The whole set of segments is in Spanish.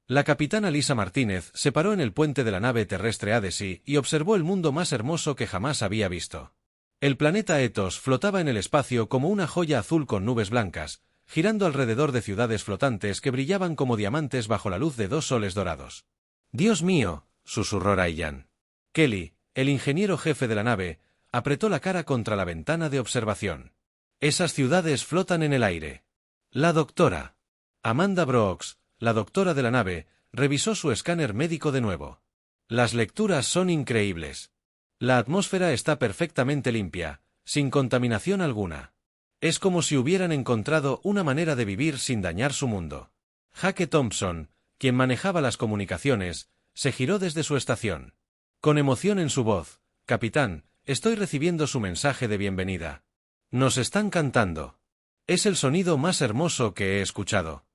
La capitana Lisa Martínez se paró en el puente de la nave terrestre Odyssey y observó el mundo más hermoso que jamás había visto. El planeta Ethos flotaba en el espacio como una joya azul con nubes blancas, girando alrededor de ciudades flotantes que brillaban como diamantes bajo la luz de dos soles dorados. «Dios mío», susurró Ryan. Kelly, el ingeniero jefe de la nave, apretó la cara contra la ventana de observación. «Esas ciudades flotan en el aire». La doctora Amanda Brooks, la doctora de la nave, revisó su escáner médico de nuevo. «Las lecturas son increíbles. La atmósfera está perfectamente limpia, sin contaminación alguna. Es como si hubieran encontrado una manera de vivir sin dañar su mundo». Jake Thompson, quien manejaba las comunicaciones, se giró desde su estación. Con emoción en su voz: «Capitán, estoy recibiendo su mensaje de bienvenida. Nos están cantando. Es el sonido más hermoso que he escuchado».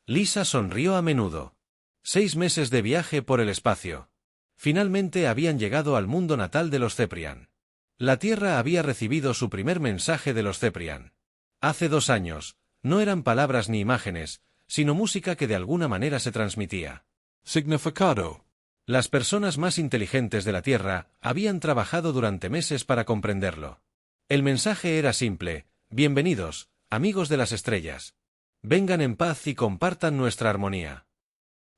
Lisa sonrió a menudo. 6 meses de viaje por el espacio. Finalmente habían llegado al mundo natal de los Ceprian. La Tierra había recibido su primer mensaje de los Ceprian. Hace 2 años, no eran palabras ni imágenes, sino música que de alguna manera se transmitía. Significado. Las personas más inteligentes de la Tierra habían trabajado durante meses para comprenderlo. El mensaje era simple: «Bienvenidos, amigos de las estrellas. Vengan en paz y compartan nuestra armonía».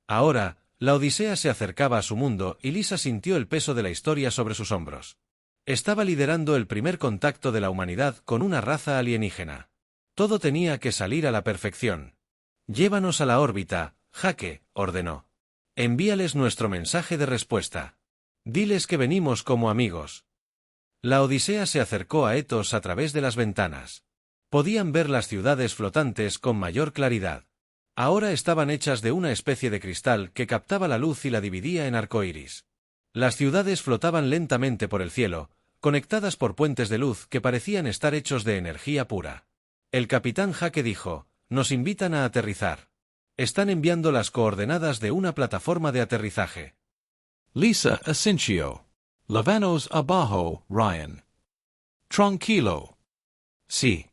Ahora, la Odisea se acercaba a su mundo y Lisa sintió el peso de la historia sobre sus hombros. Estaba liderando el primer contacto de la humanidad con una raza alienígena. Todo tenía que salir a la perfección. «Llévanos a la órbita, Jake», ordenó. «Envíales nuestro mensaje de respuesta. Diles que venimos como amigos». La Odisea se acercó a Ethos a través de las ventanas. Podían ver las ciudades flotantes con mayor claridad. Ahora estaban hechas de una especie de cristal que captaba la luz y la dividía en arcoíris. Las ciudades flotaban lentamente por el cielo, conectadas por puentes de luz que parecían estar hechos de energía pura. El capitán Jake dijo: «Nos invitan a aterrizar. Están enviando las coordenadas de una plataforma de aterrizaje». Lisa Asensio. Lavanos abajo, Ryan. Tranquilo. Sí.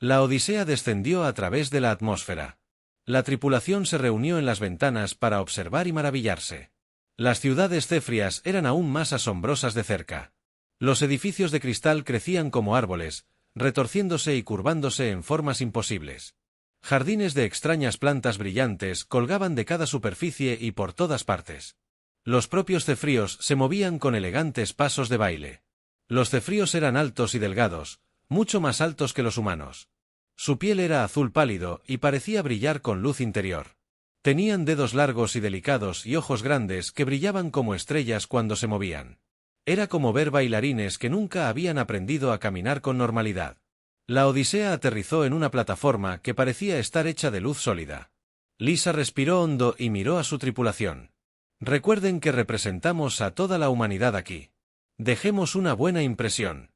La Odisea descendió a través de la atmósfera. La tripulación se reunió en las ventanas para observar y maravillarse. Las ciudades cefrias eran aún más asombrosas de cerca. Los edificios de cristal crecían como árboles, retorciéndose y curvándose en formas imposibles. Jardines de extrañas plantas brillantes colgaban de cada superficie y por todas partes. Los propios cefríos se movían con elegantes pasos de baile. Los cefríos eran altos y delgados, mucho más altos que los humanos. Su piel era azul pálido y parecía brillar con luz interior. Tenían dedos largos y delicados y ojos grandes que brillaban como estrellas cuando se movían. Era como ver bailarines que nunca habían aprendido a caminar con normalidad. La Odisea aterrizó en una plataforma que parecía estar hecha de luz sólida. Lisa respiró hondo y miró a su tripulación. «Recuerden que representamos a toda la humanidad aquí. Dejemos una buena impresión».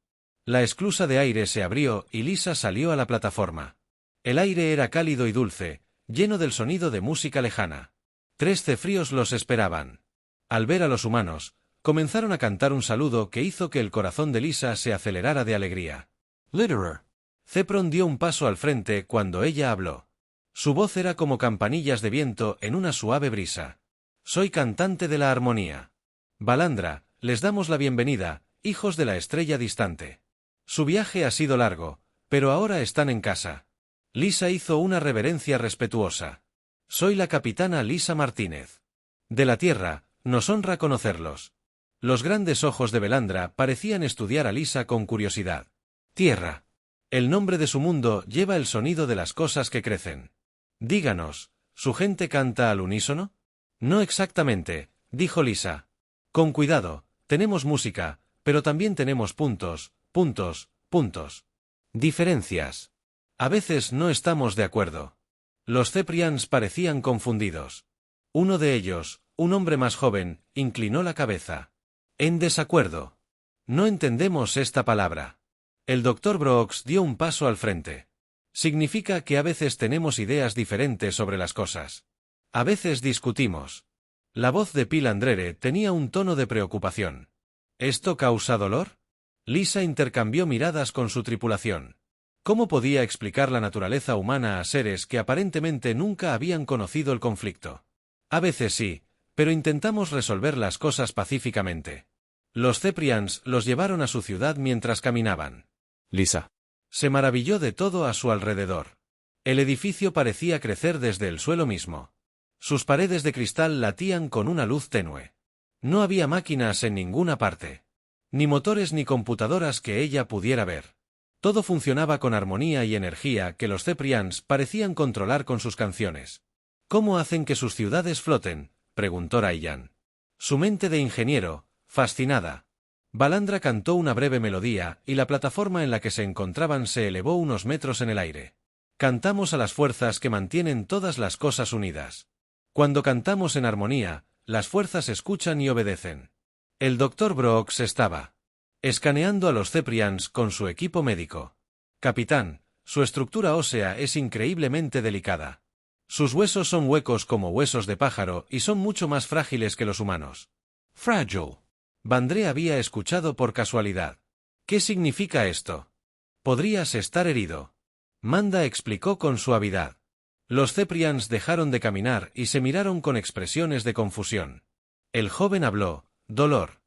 La esclusa de aire se abrió y Lisa salió a la plataforma. El aire era cálido y dulce, lleno del sonido de música lejana. 3 cefríos los esperaban. Al ver a los humanos, comenzaron a cantar un saludo que hizo que el corazón de Lisa se acelerara de alegría. Literar. Cepron dio un paso al frente cuando ella habló. Su voz era como campanillas de viento en una suave brisa. «Soy cantante de la armonía. Balandra, les damos la bienvenida, hijos de la estrella distante. Su viaje ha sido largo, pero ahora están en casa». Lisa hizo una reverencia respetuosa. «Soy la capitana Lisa Martínez. De la Tierra, nos honra conocerlos». Los grandes ojos de Balandra parecían estudiar a Lisa con curiosidad. «Tierra. El nombre de su mundo lleva el sonido de las cosas que crecen. Díganos, ¿su gente canta al unísono?» «No exactamente», dijo Lisa. «Con cuidado, tenemos música, pero también tenemos puntos, diferencias. A veces no estamos de acuerdo». Los Ceprians parecían confundidos. Uno de ellos, un hombre más joven, inclinó la cabeza. «En desacuerdo. No entendemos esta palabra». El Dr. Brooks dio un paso al frente. «Significa que a veces tenemos ideas diferentes sobre las cosas. A veces discutimos». La voz de Pil Andrere tenía un tono de preocupación. «¿Esto causa dolor?» Lisa intercambió miradas con su tripulación. ¿Cómo podía explicar la naturaleza humana a seres que aparentemente nunca habían conocido el conflicto? A veces sí, pero intentamos resolver las cosas pacíficamente. Los Ceprians los llevaron a su ciudad mientras caminaban. Lisa. Se maravilló de todo a su alrededor. El edificio parecía crecer desde el suelo mismo. Sus paredes de cristal latían con una luz tenue. No había máquinas en ninguna parte. Ni motores ni computadoras que ella pudiera ver. Todo funcionaba con armonía y energía que los Ceprians parecían controlar con sus canciones. ¿Cómo hacen que sus ciudades floten?, preguntó Rayyan. Su mente de ingeniero, fascinada. Balandra cantó una breve melodía y la plataforma en la que se encontraban se elevó unos metros en el aire. Cantamos a las fuerzas que mantienen todas las cosas unidas. Cuando cantamos en armonía, las fuerzas escuchan y obedecen. El Dr. Brooks estaba escaneando a los Ceprians con su equipo médico. Capitán, su estructura ósea es increíblemente delicada. Sus huesos son huecos como huesos de pájaro y son mucho más frágiles que los humanos. Fragile. Vandré había escuchado por casualidad. ¿Qué significa esto? Podrías estar herido. Manda explicó con suavidad. Los Ceprians dejaron de caminar y se miraron con expresiones de confusión. El joven habló: dolor.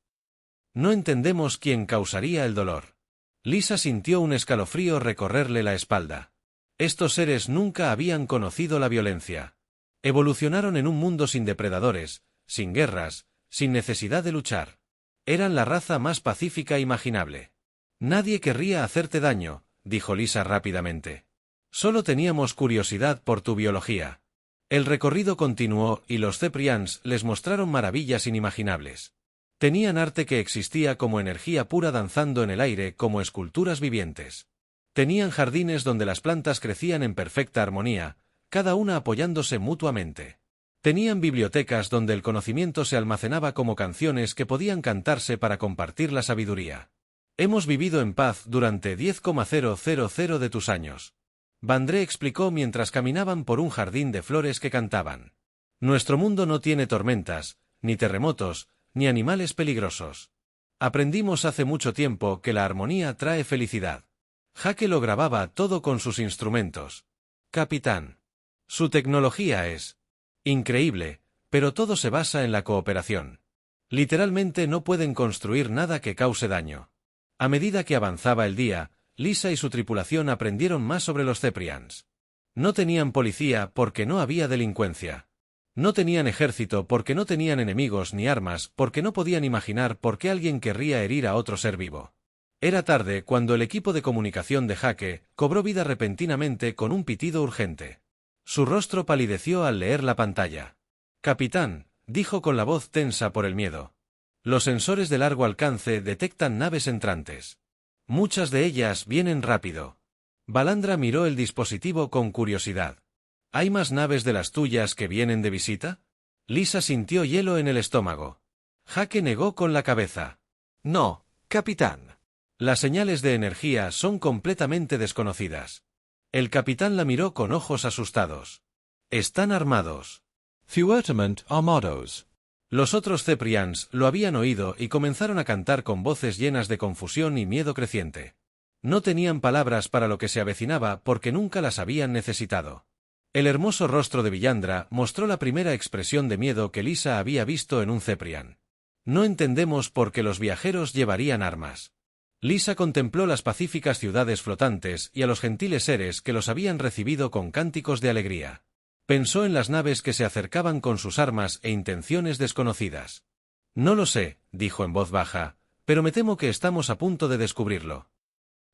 No entendemos quién causaría el dolor. Lisa sintió un escalofrío recorrerle la espalda. Estos seres nunca habían conocido la violencia. Evolucionaron en un mundo sin depredadores, sin guerras, sin necesidad de luchar. Eran la raza más pacífica imaginable. Nadie querría hacerte daño, dijo Lisa rápidamente. Solo teníamos curiosidad por tu biología. El recorrido continuó y los Ceprians les mostraron maravillas inimaginables. Tenían arte que existía como energía pura danzando en el aire como esculturas vivientes. Tenían jardines donde las plantas crecían en perfecta armonía, cada una apoyándose mutuamente. Tenían bibliotecas donde el conocimiento se almacenaba como canciones que podían cantarse para compartir la sabiduría. Hemos vivido en paz durante 10,000 de tus años. Vandré explicó mientras caminaban por un jardín de flores que cantaban. Nuestro mundo no tiene tormentas, ni terremotos, ni animales peligrosos. Aprendimos hace mucho tiempo que la armonía trae felicidad. Jake lo grababa todo con sus instrumentos. Capitán. Su tecnología es increíble, pero todo se basa en la cooperación. Literalmente no pueden construir nada que cause daño. A medida que avanzaba el día, Lisa y su tripulación aprendieron más sobre los Ceprians. No tenían policía porque no había delincuencia. No tenían ejército porque no tenían enemigos ni armas porque no podían imaginar por qué alguien querría herir a otro ser vivo. Era tarde cuando el equipo de comunicación de Jake cobró vida repentinamente con un pitido urgente. Su rostro palideció al leer la pantalla. Capitán, dijo con la voz tensa por el miedo. Los sensores de largo alcance detectan naves entrantes. Muchas de ellas vienen rápido. Balandra miró el dispositivo con curiosidad. ¿Hay más naves de las tuyas que vienen de visita? Lisa sintió hielo en el estómago. Jake negó con la cabeza. No, capitán. Las señales de energía son completamente desconocidas. El capitán la miró con ojos asustados. Están armados. Fuertemente armados. Los otros Ceprians lo habían oído y comenzaron a cantar con voces llenas de confusión y miedo creciente. No tenían palabras para lo que se avecinaba porque nunca las habían necesitado. El hermoso rostro de Villandra mostró la primera expresión de miedo que Lisa había visto en un Ceprian. No entendemos por qué los viajeros llevarían armas. Lisa contempló las pacíficas ciudades flotantes y a los gentiles seres que los habían recibido con cánticos de alegría. Pensó en las naves que se acercaban con sus armas e intenciones desconocidas. No lo sé, dijo en voz baja, pero me temo que estamos a punto de descubrirlo.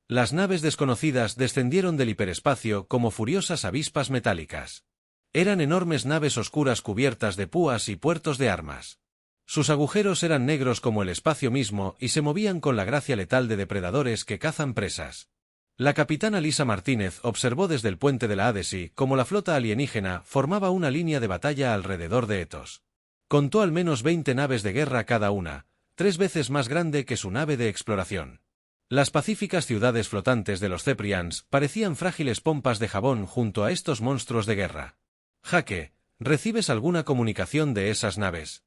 Las naves desconocidas descendieron del hiperespacio como furiosas avispas metálicas. Eran enormes naves oscuras cubiertas de púas y puertos de armas. Sus agujeros eran negros como el espacio mismo y se movían con la gracia letal de depredadores que cazan presas. La capitana Lisa Martínez observó desde el puente de la Adesi cómo la flota alienígena formaba una línea de batalla alrededor de Ethos. Contó al menos 20 naves de guerra cada una, 3 veces más grande que su nave de exploración. Las pacíficas ciudades flotantes de los Ceprians parecían frágiles pompas de jabón junto a estos monstruos de guerra. Jake, ¿recibes alguna comunicación de esas naves?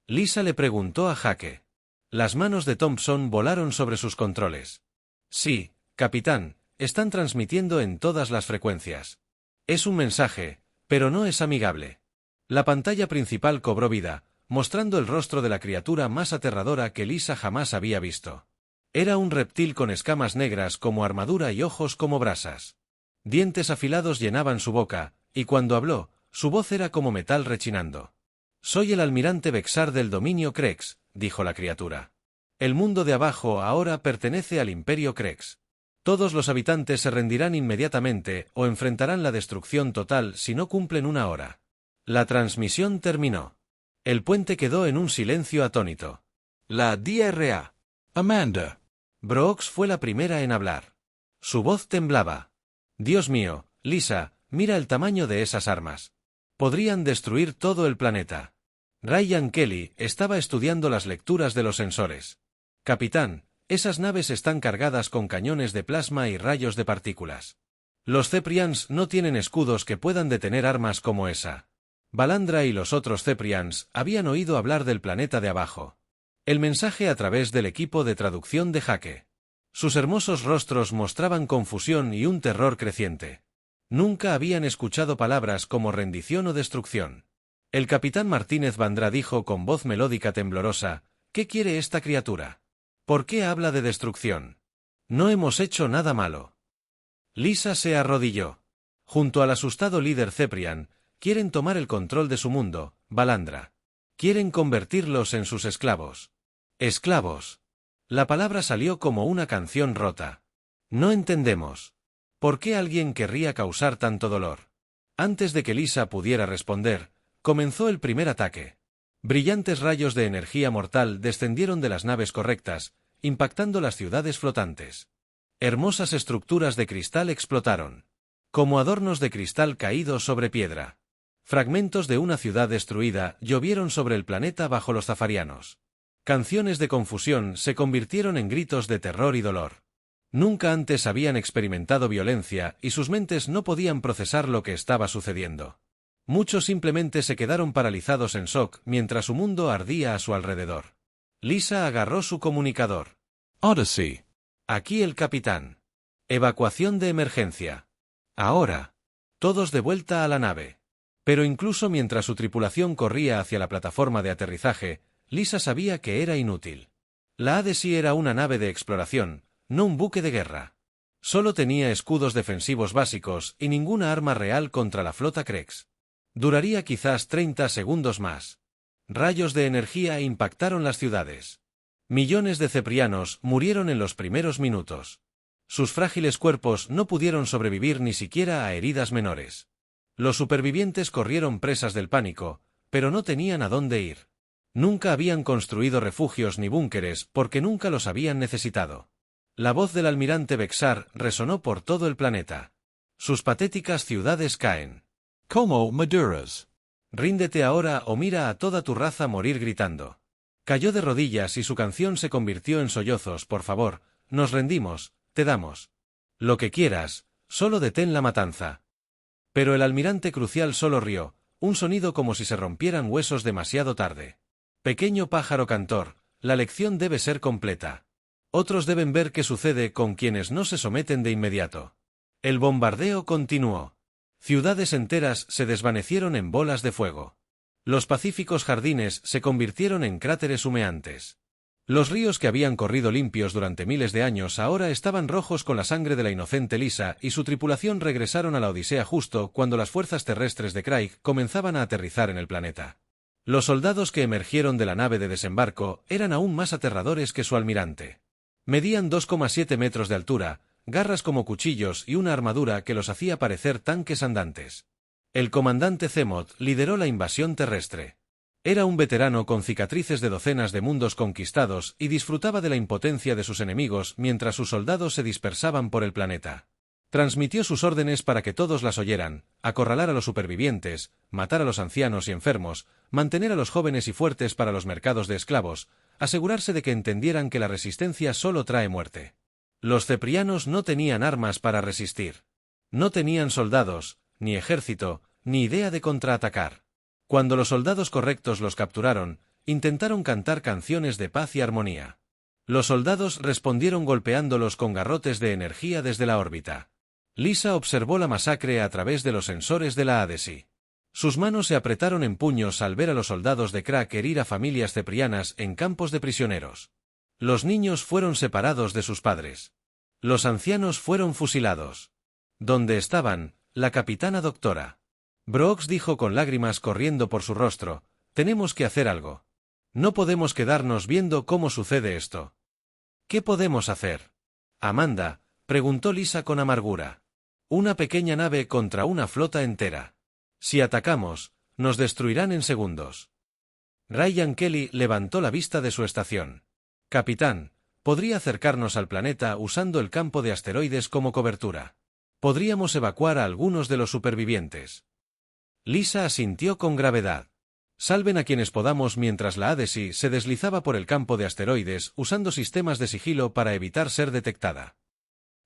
Lisa le preguntó a Jake. Las manos de Thompson volaron sobre sus controles. Sí, capitán, están transmitiendo en todas las frecuencias. Es un mensaje, pero no es amigable. La pantalla principal cobró vida, mostrando el rostro de la criatura más aterradora que Lisa jamás había visto. Era un reptil con escamas negras como armadura y ojos como brasas. Dientes afilados llenaban su boca, y cuando habló, su voz era como metal rechinando. «Soy el almirante Vexar del dominio Krex», dijo la criatura. «El mundo de abajo ahora pertenece al Imperio Krex. Todos los habitantes se rendirán inmediatamente o enfrentarán la destrucción total si no cumplen una hora». La transmisión terminó. El puente quedó en un silencio atónito. La DRA. Amanda. Brooks fue la primera en hablar. Su voz temblaba. «Dios mío, Lisa, mira el tamaño de esas armas. Podrían destruir todo el planeta». Ryan Kelly estaba estudiando las lecturas de los sensores. «Capitán, esas naves están cargadas con cañones de plasma y rayos de partículas. Los Ceprians no tienen escudos que puedan detener armas como esa». Balandra y los otros Ceprians habían oído hablar del planeta de abajo. El mensaje a través del equipo de traducción de Jaque. Sus hermosos rostros mostraban confusión y un terror creciente. Nunca habían escuchado palabras como rendición o destrucción. El capitán Martínez Vandrá dijo con voz melódica temblorosa: «¿Qué quiere esta criatura? ¿Por qué habla de destrucción? No hemos hecho nada malo». Lisa se arrodilló. Junto al asustado líder Ceprian, quieren tomar el control de su mundo, Balandra. Quieren convertirlos en sus esclavos. Esclavos. La palabra salió como una canción rota. No entendemos. ¿Por qué alguien querría causar tanto dolor? Antes de que Lisa pudiera responder, comenzó el primer ataque. Brillantes rayos de energía mortal descendieron de las naves correctas, impactando las ciudades flotantes. Hermosas estructuras de cristal explotaron. Como adornos de cristal caídos sobre piedra. Fragmentos de una ciudad destruida llovieron sobre el planeta bajo los zafarianos. Canciones de confusión se convirtieron en gritos de terror y dolor. Nunca antes habían experimentado violencia y sus mentes no podían procesar lo que estaba sucediendo. Muchos simplemente se quedaron paralizados en shock mientras su mundo ardía a su alrededor. Lisa agarró su comunicador. Odyssey. Aquí el capitán. Evacuación de emergencia. Ahora. Todos de vuelta a la nave. Pero incluso mientras su tripulación corría hacia la plataforma de aterrizaje, Lisa sabía que era inútil. La Odyssey era una nave de exploración, no un buque de guerra. Solo tenía escudos defensivos básicos y ninguna arma real contra la flota Krex. Duraría quizás 30 segundos más. Rayos de energía impactaron las ciudades. Millones de ceprianos murieron en los primeros minutos. Sus frágiles cuerpos no pudieron sobrevivir ni siquiera a heridas menores. Los supervivientes corrieron presas del pánico, pero no tenían a dónde ir. Nunca habían construido refugios ni búnkeres porque nunca los habían necesitado. La voz del almirante Vexar resonó por todo el planeta. Sus patéticas ciudades caen. Como Maduras. Ríndete ahora o mira a toda tu raza morir gritando. Cayó de rodillas y su canción se convirtió en sollozos. «Por favor, nos rendimos, te damos lo que quieras, solo detén la matanza». Pero el almirante Crucial solo rió, un sonido como si se rompieran huesos demasiado tarde. «Pequeño pájaro cantor, la lección debe ser completa. Otros deben ver qué sucede con quienes no se someten de inmediato». El bombardeo continuó. Ciudades enteras se desvanecieron en bolas de fuego. Los pacíficos jardines se convirtieron en cráteres humeantes. Los ríos que habían corrido limpios durante miles de años ahora estaban rojos con la sangre de la inocente Lisa y su tripulación regresaron a la Odisea justo cuando las fuerzas terrestres de Craig comenzaban a aterrizar en el planeta. Los soldados que emergieron de la nave de desembarco eran aún más aterradores que su almirante. Medían 2,7 metros de altura, garras como cuchillos y una armadura que los hacía parecer tanques andantes. El comandante Zemot lideró la invasión terrestre. Era un veterano con cicatrices de docenas de mundos conquistados y disfrutaba de la impotencia de sus enemigos mientras sus soldados se dispersaban por el planeta. Transmitió sus órdenes para que todos las oyeran: acorralar a los supervivientes, matar a los ancianos y enfermos, mantener a los jóvenes y fuertes para los mercados de esclavos, asegurarse de que entendieran que la resistencia solo trae muerte. Los ceprianos no tenían armas para resistir. No tenían soldados, ni ejército, ni idea de contraatacar. Cuando los soldados correctos los capturaron, intentaron cantar canciones de paz y armonía. Los soldados respondieron golpeándolos con garrotes de energía desde la órbita. Lisa observó la masacre a través de los sensores de la Odyssey. Sus manos se apretaron en puños al ver a los soldados de Crack herir a familias ceprianas en campos de prisioneros. Los niños fueron separados de sus padres. Los ancianos fueron fusilados. ¿Dónde estaban, la capitana doctora? Brooks dijo con lágrimas corriendo por su rostro, tenemos que hacer algo. No podemos quedarnos viendo cómo sucede esto. ¿Qué podemos hacer? Amanda, preguntó Lisa con amargura. Una pequeña nave contra una flota entera. Si atacamos, nos destruirán en segundos. Ryan Kelly levantó la vista de su estación. Capitán, podría acercarnos al planeta usando el campo de asteroides como cobertura. Podríamos evacuar a algunos de los supervivientes. Lisa asintió con gravedad. Salven a quienes podamos mientras la Odyssey se deslizaba por el campo de asteroides usando sistemas de sigilo para evitar ser detectada.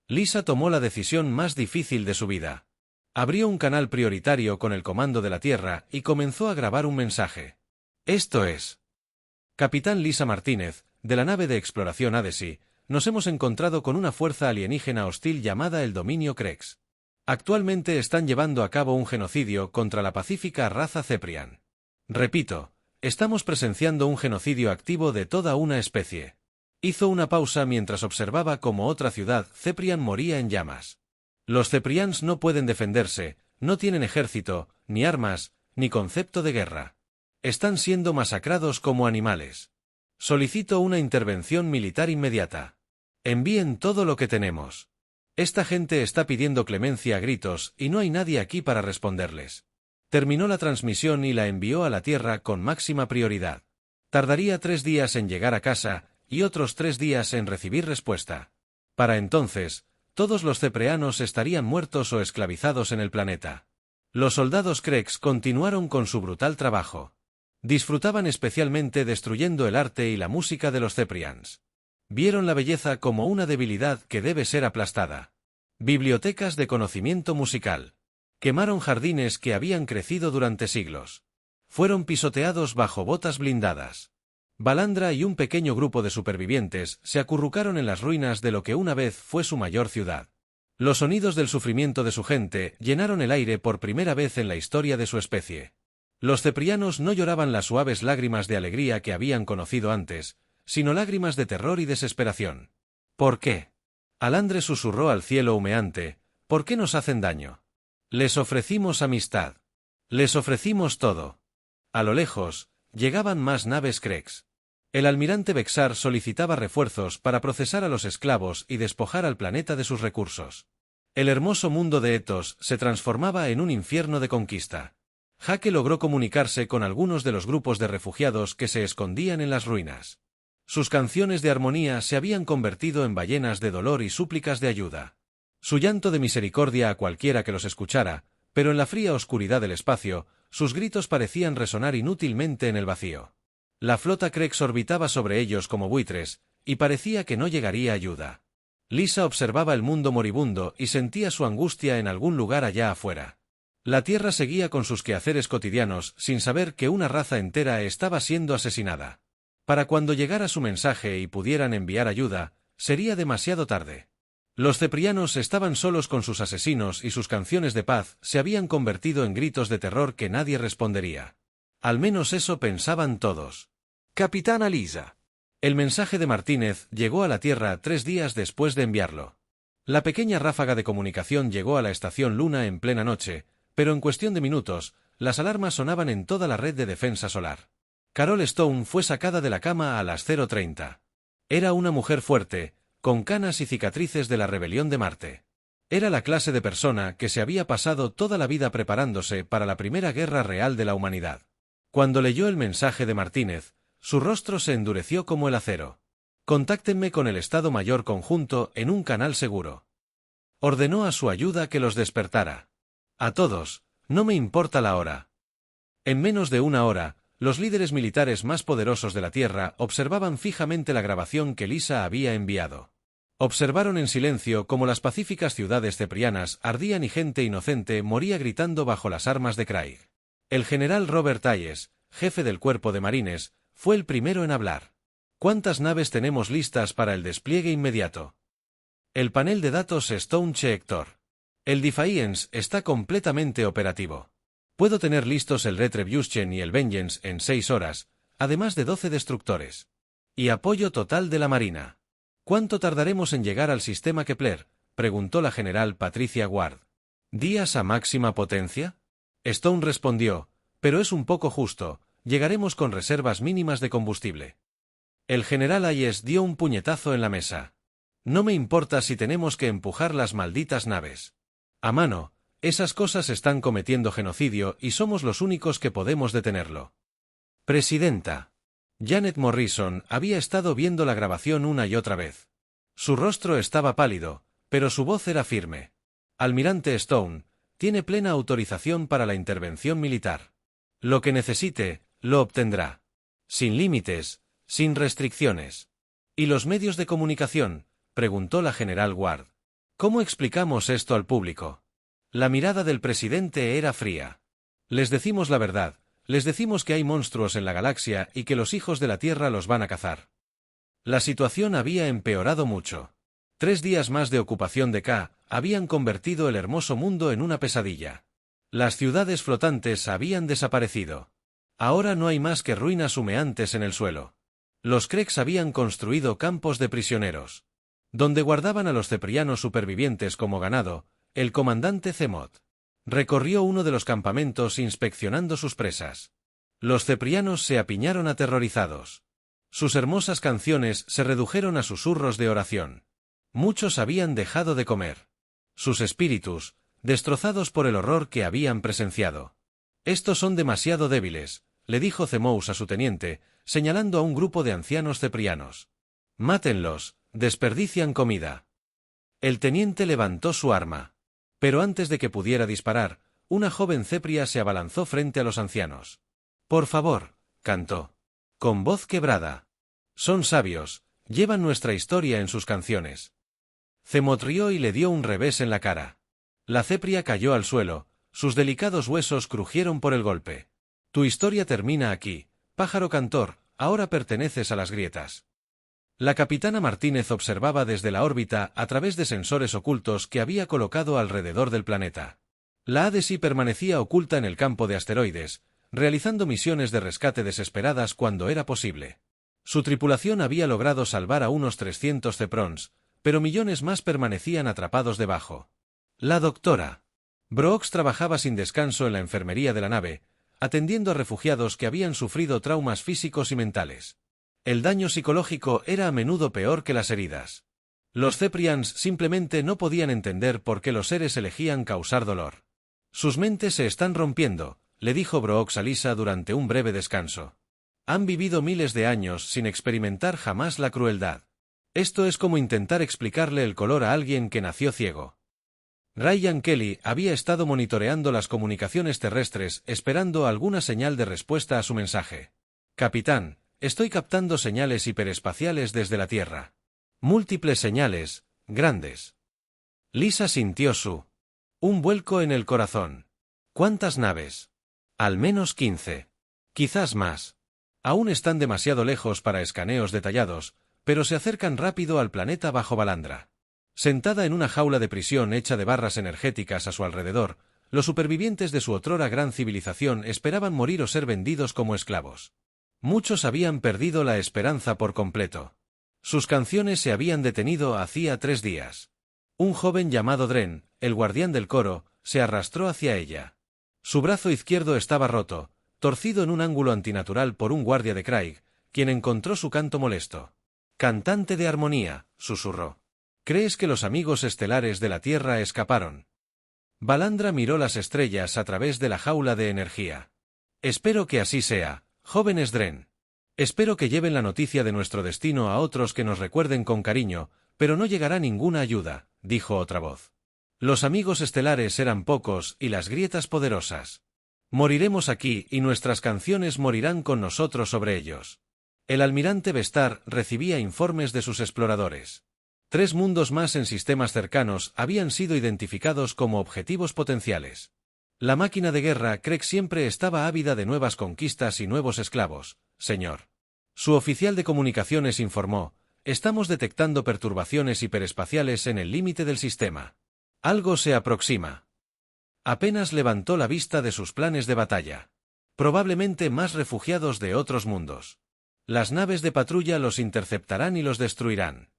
Lisa tomó la decisión más difícil de su vida. Abrió un canal prioritario con el comando de la Tierra y comenzó a grabar un mensaje. Esto es. Capitán Lisa Martínez, de la nave de exploración Odyssey, nos hemos encontrado con una fuerza alienígena hostil llamada el Dominio Crex. Actualmente están llevando a cabo un genocidio contra la pacífica raza Ceprian. Repito, estamos presenciando un genocidio activo de toda una especie. Hizo una pausa mientras observaba cómo otra ciudad Ceprian moría en llamas. Los Ceprians no pueden defenderse, no tienen ejército, ni armas, ni concepto de guerra. Están siendo masacrados como animales. Solicito una intervención militar inmediata. Envíen todo lo que tenemos. Esta gente está pidiendo clemencia a gritos y no hay nadie aquí para responderles. Terminó la transmisión y la envió a la Tierra con máxima prioridad. Tardaría 3 días en llegar a casa y otros 3 días en recibir respuesta. Para entonces, todos los cepreanos estarían muertos o esclavizados en el planeta. Los soldados Crex continuaron con su brutal trabajo. Disfrutaban especialmente destruyendo el arte y la música de los Ceprians. Vieron la belleza como una debilidad que debe ser aplastada. Bibliotecas de conocimiento musical. Quemaron jardines que habían crecido durante siglos. Fueron pisoteados bajo botas blindadas. Balandra y un pequeño grupo de supervivientes se acurrucaron en las ruinas de lo que una vez fue su mayor ciudad. Los sonidos del sufrimiento de su gente llenaron el aire por primera vez en la historia de su especie. Los ceprianos no lloraban las suaves lágrimas de alegría que habían conocido antes, sino lágrimas de terror y desesperación. ¿Por qué? Alandre susurró al cielo humeante, ¿por qué nos hacen daño? Les ofrecimos amistad. Les ofrecimos todo. A lo lejos, llegaban más naves Crex. El almirante Vexar solicitaba refuerzos para procesar a los esclavos y despojar al planeta de sus recursos. El hermoso mundo de Ethos se transformaba en un infierno de conquista. Jake logró comunicarse con algunos de los grupos de refugiados que se escondían en las ruinas. Sus canciones de armonía se habían convertido en ballenas de dolor y súplicas de ayuda. Su llanto de misericordia a cualquiera que los escuchara, pero en la fría oscuridad del espacio, sus gritos parecían resonar inútilmente en el vacío. La flota Crex orbitaba sobre ellos como buitres, y parecía que no llegaría ayuda. Lisa observaba el mundo moribundo y sentía su angustia en algún lugar allá afuera. La Tierra seguía con sus quehaceres cotidianos sin saber que una raza entera estaba siendo asesinada. Para cuando llegara su mensaje y pudieran enviar ayuda, sería demasiado tarde. Los ceprianos estaban solos con sus asesinos y sus canciones de paz se habían convertido en gritos de terror que nadie respondería. Al menos eso pensaban todos. Capitana Lisa. El mensaje de Martínez llegó a la Tierra 3 días después de enviarlo. La pequeña ráfaga de comunicación llegó a la estación Luna en plena noche, pero en cuestión de minutos, las alarmas sonaban en toda la red de defensa solar. Carol Stone fue sacada de la cama a las 0:30. Era una mujer fuerte, con canas y cicatrices de la rebelión de Marte. Era la clase de persona que se había pasado toda la vida preparándose para la primera guerra real de la humanidad. Cuando leyó el mensaje de Martínez, su rostro se endureció como el acero. Contáctenme con el Estado Mayor Conjunto en un canal seguro. Ordenó a su ayuda que los despertara. A todos, no me importa la hora. En menos de 1 hora, los líderes militares más poderosos de la Tierra observaban fijamente la grabación que Lisa había enviado. Observaron en silencio cómo las pacíficas ciudades ceprianas ardían y gente inocente moría gritando bajo las armas de Craig. El general Robert Hayes, jefe del cuerpo de marines, fue el primero en hablar. ¿Cuántas naves tenemos listas para el despliegue inmediato? El panel de datos Stone Check Hector. El Defiance está completamente operativo. Puedo tener listos el Retribution y el Vengeance en 6 horas, además de 12 destructores. Y apoyo total de la Marina. ¿Cuánto tardaremos en llegar al sistema Kepler?, preguntó la general Patricia Ward. ¿Días a máxima potencia? Stone respondió, pero es un poco justo, llegaremos con reservas mínimas de combustible. El general Hayes dio un puñetazo en la mesa. No me importa si tenemos que empujar las malditas naves. A mano, esas cosas están cometiendo genocidio y somos los únicos que podemos detenerlo. Presidenta. Janet Morrison había estado viendo la grabación una y otra vez. Su rostro estaba pálido, pero su voz era firme. Almirante Stone, tiene plena autorización para la intervención militar. Lo que necesite, lo obtendrá. Sin límites, sin restricciones. ¿Y los medios de comunicación?, preguntó la general Ward. ¿Cómo explicamos esto al público? La mirada del presidente era fría. Les decimos la verdad, les decimos que hay monstruos en la galaxia y que los hijos de la Tierra los van a cazar. La situación había empeorado mucho. 3 días más de ocupación de K habían convertido el hermoso mundo en una pesadilla. Las ciudades flotantes habían desaparecido. Ahora no hay más que ruinas humeantes en el suelo. Los Kregs habían construido campos de prisioneros, donde guardaban a los ceprianos supervivientes como ganado. El comandante Zemot recorrió uno de los campamentos inspeccionando sus presas. Los ceprianos se apiñaron aterrorizados. Sus hermosas canciones se redujeron a susurros de oración. Muchos habían dejado de comer. Sus espíritus, destrozados por el horror que habían presenciado. Estos son demasiado débiles, le dijo Zemous a su teniente, señalando a un grupo de ancianos ceprianos. Mátenlos, desperdician comida. El teniente levantó su arma. Pero antes de que pudiera disparar, una joven cepria se abalanzó frente a los ancianos. Por favor, cantó. Con voz quebrada. Son sabios, llevan nuestra historia en sus canciones. Zemot rió y le dio un revés en la cara. La cepria cayó al suelo, sus delicados huesos crujieron por el golpe. Tu historia termina aquí, pájaro cantor, ahora perteneces a las grietas. La capitana Martínez observaba desde la órbita a través de sensores ocultos que había colocado alrededor del planeta. La ADESI permanecía oculta en el campo de asteroides, realizando misiones de rescate desesperadas cuando era posible. Su tripulación había logrado salvar a unos 300 Ceprons, pero millones más permanecían atrapados debajo. La doctora Brooks trabajaba sin descanso en la enfermería de la nave, atendiendo a refugiados que habían sufrido traumas físicos y mentales. El daño psicológico era a menudo peor que las heridas. Los Ceprians simplemente no podían entender por qué los seres elegían causar dolor. Sus mentes se están rompiendo, le dijo Brooks a Lisa durante un breve descanso. Han vivido miles de años sin experimentar jamás la crueldad. Esto es como intentar explicarle el color a alguien que nació ciego. Ryan Kelly había estado monitoreando las comunicaciones terrestres esperando alguna señal de respuesta a su mensaje. Capitán, estoy captando señales hiperespaciales desde la Tierra. Múltiples señales, grandes. Lisa sintió un vuelco en el corazón. ¿Cuántas naves? Al menos 15. Quizás más. Aún están demasiado lejos para escaneos detallados, pero se acercan rápido al planeta bajo Balandra. Sentada en una jaula de prisión hecha de barras energéticas a su alrededor, los supervivientes de su otrora gran civilización esperaban morir o ser vendidos como esclavos. Muchos habían perdido la esperanza por completo. Sus canciones se habían detenido hacía 3 días. Un joven llamado Dren, el guardián del coro, se arrastró hacia ella. Su brazo izquierdo estaba roto, torcido en un ángulo antinatural por un guardia de Craig, quien encontró su canto molesto. Cantante de armonía, susurró. ¿Crees que los amigos estelares de la Tierra escaparon? Balandra miró las estrellas a través de la jaula de energía. Espero que así sea, jóvenes Dren. Espero que lleven la noticia de nuestro destino a otros que nos recuerden con cariño, pero no llegará ninguna ayuda, dijo otra voz. Los amigos estelares eran pocos y las grietas poderosas. Moriremos aquí y nuestras canciones morirán con nosotros sobre ellos. El almirante Vestar recibía informes de sus exploradores. 3 mundos más en sistemas cercanos habían sido identificados como objetivos potenciales. La máquina de guerra Kreg siempre estaba ávida de nuevas conquistas y nuevos esclavos, señor. Su oficial de comunicaciones informó, estamos detectando perturbaciones hiperespaciales en el límite del sistema. Algo se aproxima. Apenas levantó la vista de sus planes de batalla. Probablemente más refugiados de otros mundos. Las naves de patrulla los interceptarán y los destruirán.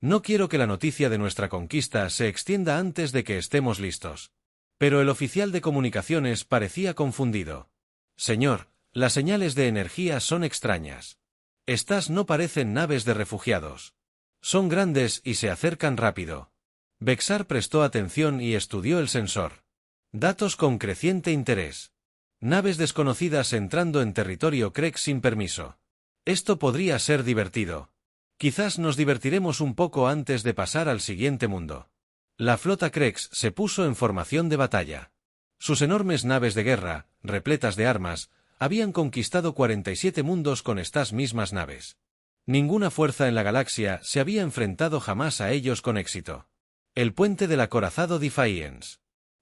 No quiero que la noticia de nuestra conquista se extienda antes de que estemos listos. Pero el oficial de comunicaciones parecía confundido. Señor, las señales de energía son extrañas. Estas no parecen naves de refugiados. Son grandes y se acercan rápido. Bexar prestó atención y estudió el sensor. Datos con creciente interés. Naves desconocidas entrando en territorio Krex sin permiso. Esto podría ser divertido. Quizás nos divertiremos un poco antes de pasar al siguiente mundo. La flota Krex se puso en formación de batalla. Sus enormes naves de guerra, repletas de armas, habían conquistado 47 mundos con estas mismas naves. Ninguna fuerza en la galaxia se había enfrentado jamás a ellos con éxito. El puente del acorazado Defiance.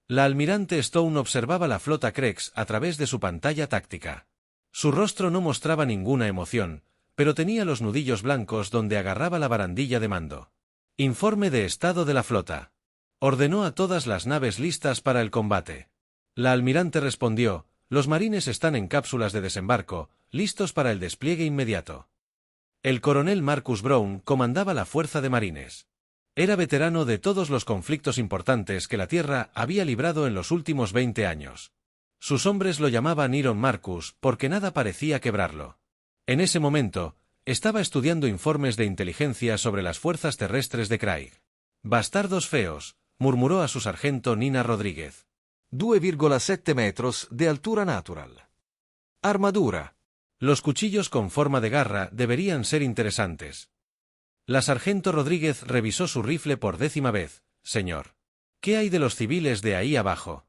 La almirante Stone observaba la flota Krex a través de su pantalla táctica. Su rostro no mostraba ninguna emoción, pero tenía los nudillos blancos donde agarraba la barandilla de mando. Informe de estado de la flota. Ordenó a todas las naves listas para el combate. La almirante respondió: los marines están en cápsulas de desembarco, listos para el despliegue inmediato. El coronel Marcus Brown comandaba la fuerza de marines. Era veterano de todos los conflictos importantes que la Tierra había librado en los últimos 20 años. Sus hombres lo llamaban Iron Marcus porque nada parecía quebrarlo. En ese momento, estaba estudiando informes de inteligencia sobre las fuerzas terrestres de Craig. Bastardos feos, murmuró a su sargento Nina Rodríguez. 2,7 metros de altura natural. Armadura. Los cuchillos con forma de garra deberían ser interesantes. La sargento Rodríguez revisó su rifle por 10ª vez. Señor. ¿Qué hay de los civiles de ahí abajo?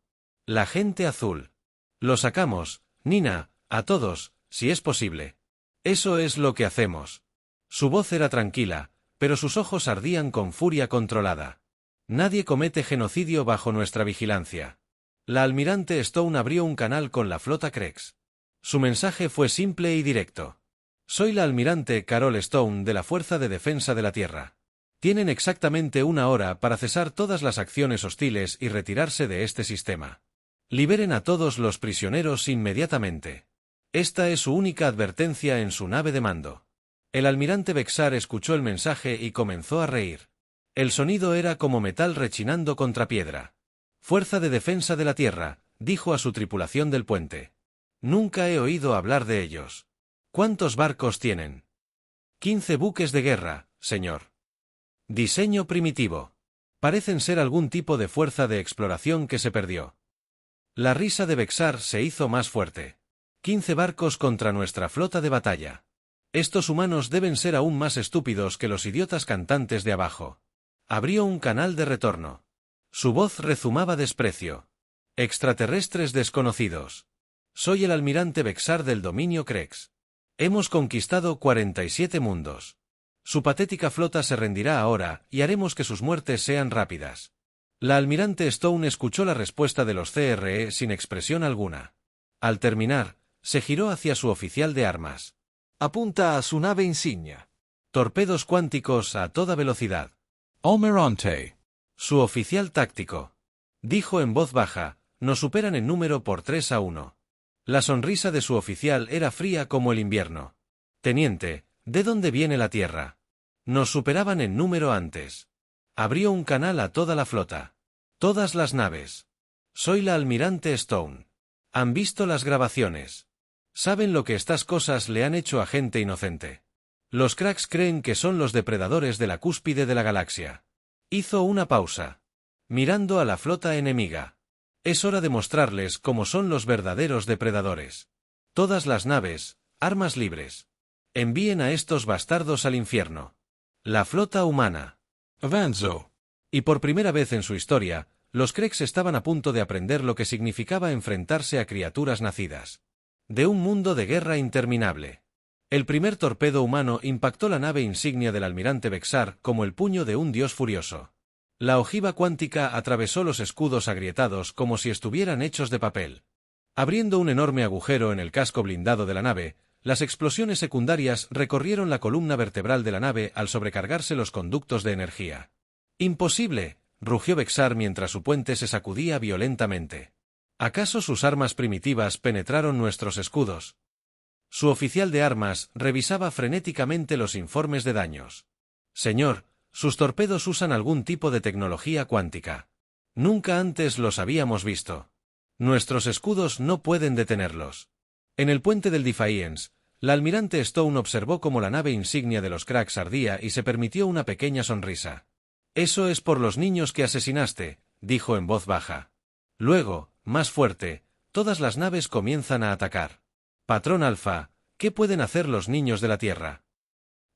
La gente azul. Lo sacamos, Nina, a todos, si es posible. Eso es lo que hacemos. Su voz era tranquila, pero sus ojos ardían con furia controlada. Nadie comete genocidio bajo nuestra vigilancia. La almirante Stone abrió un canal con la flota Krex. Su mensaje fue simple y directo. Soy la almirante Carol Stone de la Fuerza de Defensa de la Tierra. Tienen exactamente 1 hora para cesar todas las acciones hostiles y retirarse de este sistema. Liberen a todos los prisioneros inmediatamente. Esta es su única advertencia en su nave de mando. El almirante Bexar escuchó el mensaje y comenzó a reír. El sonido era como metal rechinando contra piedra. Fuerza de Defensa de la Tierra, dijo a su tripulación del puente. Nunca he oído hablar de ellos. ¿Cuántos barcos tienen? 15 buques de guerra, señor. Diseño primitivo. Parecen ser algún tipo de fuerza de exploración que se perdió. La risa de Bexar se hizo más fuerte. 15 barcos contra nuestra flota de batalla. Estos humanos deben ser aún más estúpidos que los idiotas cantantes de abajo. Abrió un canal de retorno. Su voz rezumaba desprecio. Extraterrestres desconocidos. Soy el almirante Bexar del dominio Krex. Hemos conquistado 47 mundos. Su patética flota se rendirá ahora y haremos que sus muertes sean rápidas. La almirante Stone escuchó la respuesta de los CRE sin expresión alguna. Al terminar, se giró hacia su oficial de armas. Apunta a su nave insignia. Torpedos cuánticos a toda velocidad. Almirante. Su oficial táctico. Dijo en voz baja, nos superan en número por 3-1. La sonrisa de su oficial era fría como el invierno. Teniente, ¿de dónde viene la Tierra? Nos superaban en número antes. Abrió un canal a toda la flota. Todas las naves. Soy la almirante Stone. Han visto las grabaciones. Saben lo que estas cosas le han hecho a gente inocente. Los cracks creen que son los depredadores de la cúspide de la galaxia. Hizo una pausa. Mirando a la flota enemiga. Es hora de mostrarles cómo son los verdaderos depredadores. Todas las naves, armas libres. Envíen a estos bastardos al infierno. La flota humana. Avanzo. Y por primera vez en su historia, los Krex estaban a punto de aprender lo que significaba enfrentarse a criaturas nacidas de un mundo de guerra interminable. El primer torpedo humano impactó la nave insignia del almirante Bexar como el puño de un dios furioso. La ojiva cuántica atravesó los escudos agrietados como si estuvieran hechos de papel. Abriendo un enorme agujero en el casco blindado de la nave, las explosiones secundarias recorrieron la columna vertebral de la nave al sobrecargarse los conductos de energía. ¡Imposible!, rugió Bexar mientras su puente se sacudía violentamente. ¿Acaso sus armas primitivas penetraron nuestros escudos? Su oficial de armas revisaba frenéticamente los informes de daños. Señor, sus torpedos usan algún tipo de tecnología cuántica. Nunca antes los habíamos visto. Nuestros escudos no pueden detenerlos. En el puente del Defiance, la almirante Stone observó cómo la nave insignia de los Cracks ardía y se permitió una pequeña sonrisa. «Eso es por los niños que asesinaste», dijo en voz baja. Luego, más fuerte, todas las naves comienzan a atacar. Patrón Alfa, ¿qué pueden hacer los niños de la Tierra?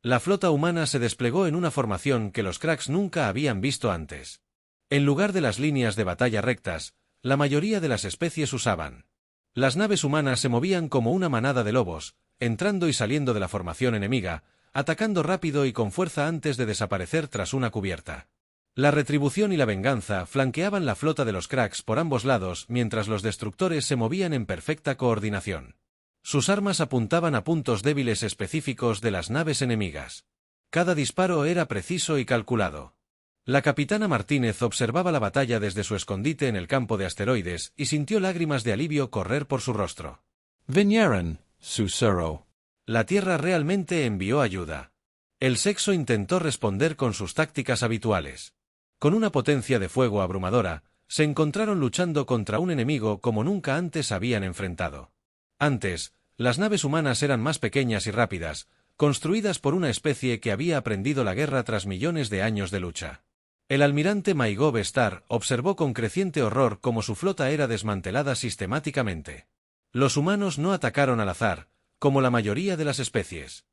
La flota humana se desplegó en una formación que los Cracks nunca habían visto antes. En lugar de las líneas de batalla rectas, la mayoría de las especies usaban. Las naves humanas se movían como una manada de lobos, entrando y saliendo de la formación enemiga, atacando rápido y con fuerza antes de desaparecer tras una cubierta. La retribución y la venganza flanqueaban la flota de los Cracks por ambos lados mientras los destructores se movían en perfecta coordinación. Sus armas apuntaban a puntos débiles específicos de las naves enemigas. Cada disparo era preciso y calculado. La capitana Martínez observaba la batalla desde su escondite en el campo de asteroides y sintió lágrimas de alivio correr por su rostro. Vinieron, susurró. La Tierra realmente envió ayuda. El sexo intentó responder con sus tácticas habituales. Con una potencia de fuego abrumadora, se encontraron luchando contra un enemigo como nunca antes habían enfrentado. Antes, las naves humanas eran más pequeñas y rápidas, construidas por una especie que había aprendido la guerra tras millones de años de lucha. El almirante Maigov Star observó con creciente horror cómo su flota era desmantelada sistemáticamente. Los humanos no atacaron al azar, como la mayoría de las especies.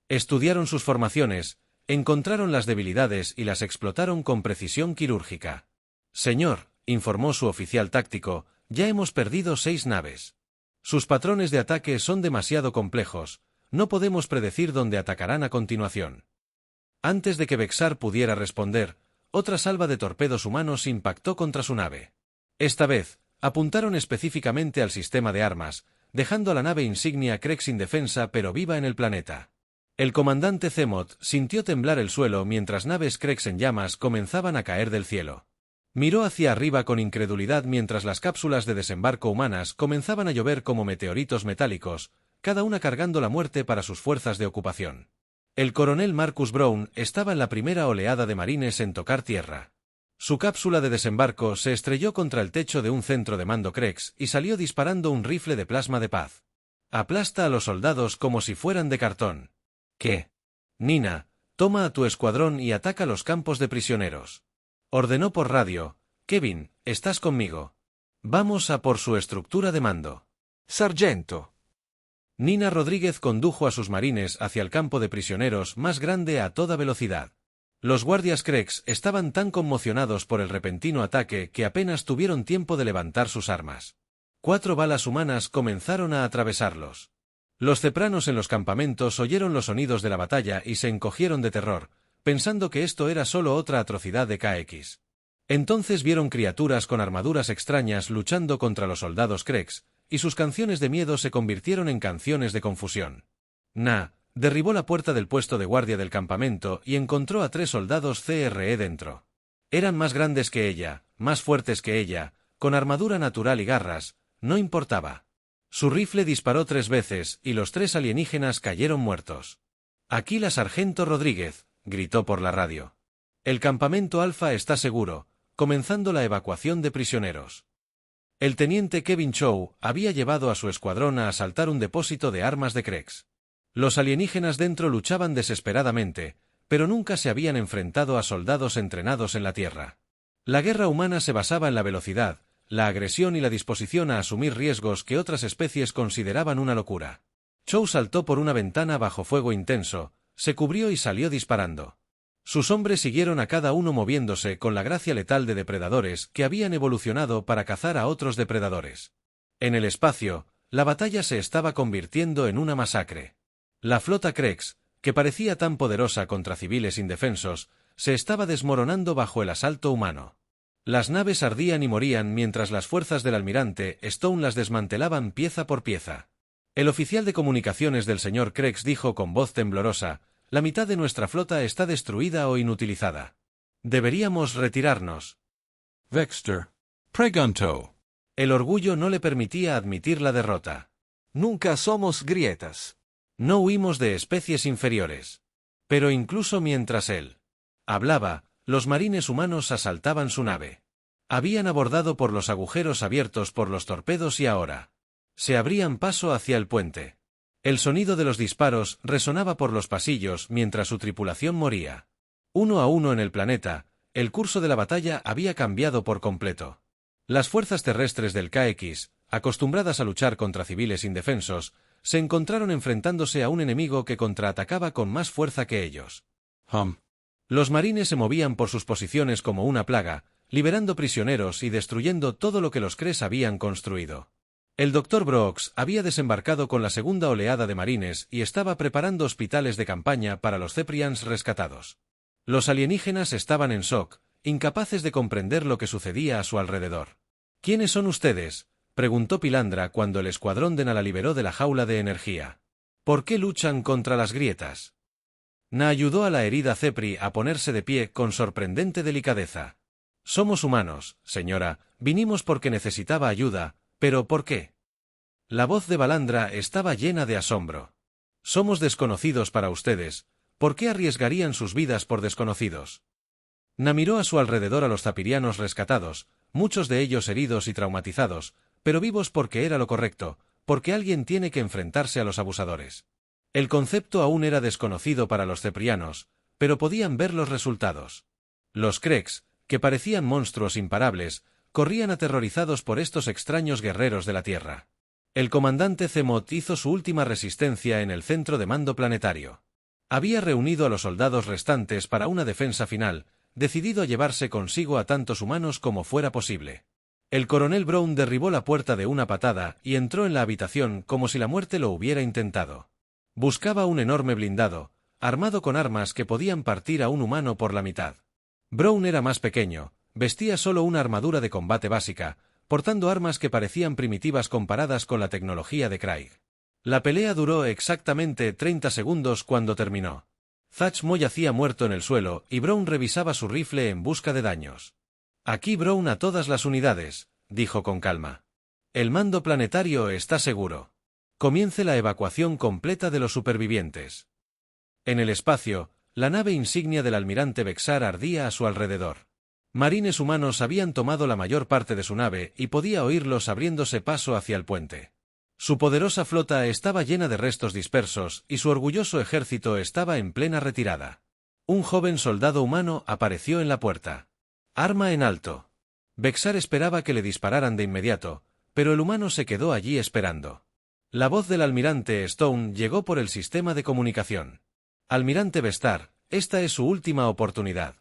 Estudiaron sus formaciones, encontraron las debilidades y las explotaron con precisión quirúrgica. Señor, informó su oficial táctico, ya hemos perdido 6 naves. Sus patrones de ataque son demasiado complejos, no podemos predecir dónde atacarán a continuación. Antes de que Vexar pudiera responder, otra salva de torpedos humanos impactó contra su nave. Esta vez, apuntaron específicamente al sistema de armas, dejando a la nave insignia Crex indefensa pero viva en el planeta. El comandante Zemot sintió temblar el suelo mientras naves Crex en llamas comenzaban a caer del cielo. Miró hacia arriba con incredulidad mientras las cápsulas de desembarco humanas comenzaban a llover como meteoritos metálicos, cada una cargando la muerte para sus fuerzas de ocupación. El coronel Marcus Brown estaba en la primera oleada de marines en tocar tierra. Su cápsula de desembarco se estrelló contra el techo de un centro de mando Crex y salió disparando un rifle de plasma de paz. Aplasta a los soldados como si fueran de cartón. ¿Qué? Nina, toma a tu escuadrón y ataca los campos de prisioneros. Ordenó por radio. Kevin, estás conmigo. Vamos a por su estructura de mando. Sargento. Nina Rodríguez condujo a sus marines hacia el campo de prisioneros más grande a toda velocidad. Los guardias Crex estaban tan conmocionados por el repentino ataque que apenas tuvieron tiempo de levantar sus armas. 4 balas humanas comenzaron a atravesarlos. Los cepranos en los campamentos oyeron los sonidos de la batalla y se encogieron de terror, pensando que esto era solo otra atrocidad de KX. Entonces vieron criaturas con armaduras extrañas luchando contra los soldados Crex, y sus canciones de miedo se convirtieron en canciones de confusión. Na derribó la puerta del puesto de guardia del campamento y encontró a 3 soldados CRE dentro. Eran más grandes que ella, más fuertes que ella, con armadura natural y garras, no importaba. Su rifle disparó 3 veces y los 3 alienígenas cayeron muertos. «Aquí la sargento Rodríguez», gritó por la radio. «El campamento Alfa está seguro, comenzando la evacuación de prisioneros». El teniente Kevin Chow había llevado a su escuadrón a asaltar un depósito de armas de Crex. Los alienígenas dentro luchaban desesperadamente, pero nunca se habían enfrentado a soldados entrenados en la Tierra. La guerra humana se basaba en la velocidad, la agresión y la disposición a asumir riesgos que otras especies consideraban una locura. Chow saltó por una ventana bajo fuego intenso, se cubrió y salió disparando. Sus hombres siguieron a cada uno moviéndose con la gracia letal de depredadores que habían evolucionado para cazar a otros depredadores. En el espacio, la batalla se estaba convirtiendo en una masacre. La flota Crex, que parecía tan poderosa contra civiles indefensos, se estaba desmoronando bajo el asalto humano. Las naves ardían y morían mientras las fuerzas del almirante Stone las desmantelaban pieza por pieza. El oficial de comunicaciones del señor Crex dijo con voz temblorosa: «La mitad de nuestra flota está destruida o inutilizada. Deberíamos retirarnos». Vexter. Pregunto. El orgullo no le permitía admitir la derrota. Nunca somos grietas. No huimos de especies inferiores. Pero incluso mientras él hablaba, los marines humanos asaltaban su nave. Habían abordado por los agujeros abiertos por los torpedos y ahora se abrían paso hacia el puente. El sonido de los disparos resonaba por los pasillos mientras su tripulación moría. Uno a uno en el planeta, el curso de la batalla había cambiado por completo. Las fuerzas terrestres del KX, acostumbradas a luchar contra civiles indefensos, se encontraron enfrentándose a un enemigo que contraatacaba con más fuerza que ellos. Los marines se movían por sus posiciones como una plaga, liberando prisioneros y destruyendo todo lo que los Kree habían construido. El Dr. Brooks había desembarcado con la segunda oleada de marines y estaba preparando hospitales de campaña para los Ceprians rescatados. Los alienígenas estaban en shock, incapaces de comprender lo que sucedía a su alrededor. ¿Quiénes son ustedes?, preguntó Pilandra cuando el escuadrón de Nala liberó de la jaula de energía. ¿Por qué luchan contra las grietas? Na ayudó a la herida Cepri a ponerse de pie con sorprendente delicadeza. Somos humanos, señora, vinimos porque necesitaba ayuda, pero ¿por qué? La voz de Balandra estaba llena de asombro. Somos desconocidos para ustedes, ¿por qué arriesgarían sus vidas por desconocidos? Na miró a su alrededor a los zapirianos rescatados, muchos de ellos heridos y traumatizados, pero vivos porque era lo correcto, porque alguien tiene que enfrentarse a los abusadores. El concepto aún era desconocido para los ceprianos, pero podían ver los resultados. Los Kreks, que parecían monstruos imparables, corrían aterrorizados por estos extraños guerreros de la Tierra. El comandante Zemot hizo su última resistencia en el centro de mando planetario. Había reunido a los soldados restantes para una defensa final, decidido a llevarse consigo a tantos humanos como fuera posible. El coronel Brown derribó la puerta de una patada y entró en la habitación como si la muerte lo hubiera intentado. Buscaba un enorme blindado, armado con armas que podían partir a un humano por la mitad. Brown era más pequeño, vestía solo una armadura de combate básica, portando armas que parecían primitivas comparadas con la tecnología de Craig. La pelea duró exactamente 30 segundos cuando terminó. Thatchmo yacía muerto en el suelo y Brown revisaba su rifle en busca de daños. Aquí Brown a todas las unidades, dijo con calma. El mando planetario está seguro. Comience la evacuación completa de los supervivientes. En el espacio, la nave insignia del almirante Bexar ardía a su alrededor. Marines humanos habían tomado la mayor parte de su nave y podía oírlos abriéndose paso hacia el puente. Su poderosa flota estaba llena de restos dispersos y su orgulloso ejército estaba en plena retirada. Un joven soldado humano apareció en la puerta. Arma en alto. Bexar esperaba que le dispararan de inmediato, pero el humano se quedó allí esperando. La voz del almirante Stone llegó por el sistema de comunicación. Almirante Bestar, esta es su última oportunidad.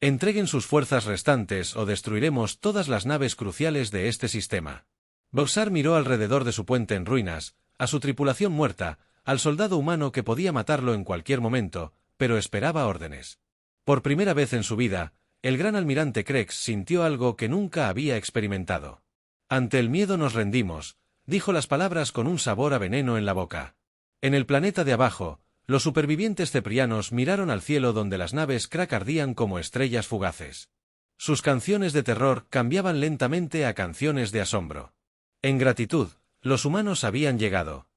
Entreguen sus fuerzas restantes o destruiremos todas las naves cruciales de este sistema. Bexar miró alrededor de su puente en ruinas, a su tripulación muerta, al soldado humano que podía matarlo en cualquier momento, pero esperaba órdenes. Por primera vez en su vida, el gran almirante Krex sintió algo que nunca había experimentado. Ante el miedo nos rendimos, dijo las palabras con un sabor a veneno en la boca. En el planeta de abajo, los supervivientes ceprianos miraron al cielo donde las naves Krak ardían como estrellas fugaces. Sus canciones de terror cambiaban lentamente a canciones de asombro. En gratitud, los humanos habían llegado.